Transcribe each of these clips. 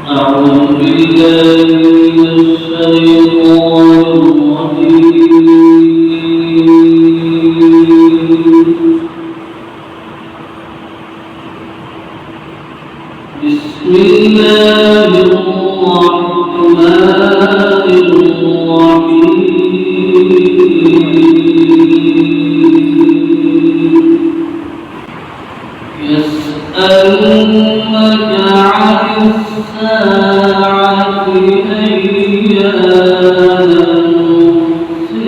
أعوذ بالله من الشيطان الرجيم. بسم الله الرحمن الرحيم. يسألونك عن الساعة أيان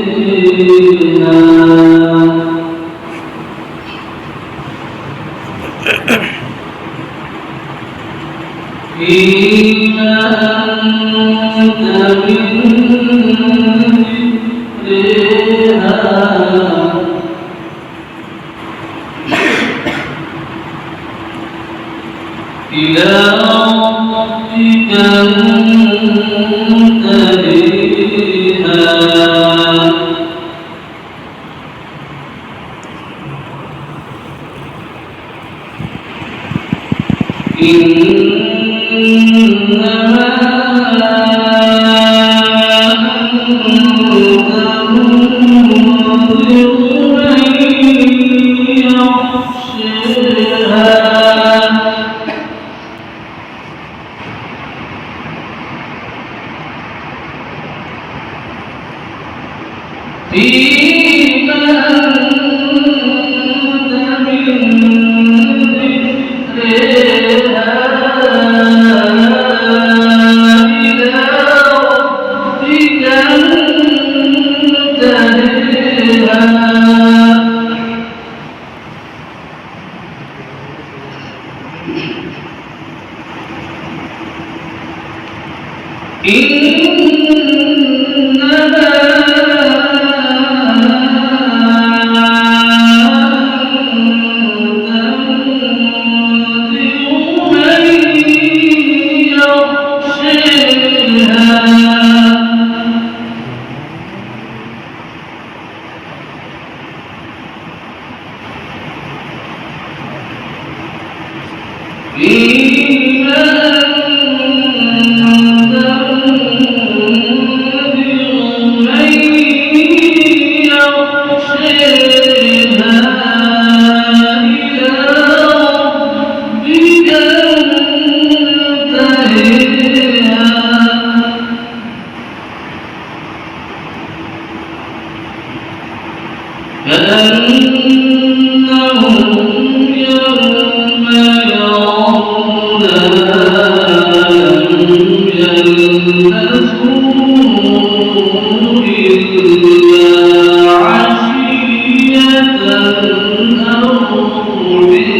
مرسلها فيما أنت من ذكرها إلى ربك منتهيها إنما أنت منذر من يخشاها فيما أنت من ذكرها إلى ربك منتهيها كأنهم يوم يرونها لم يلبثوا إلا عشية أو ضحاها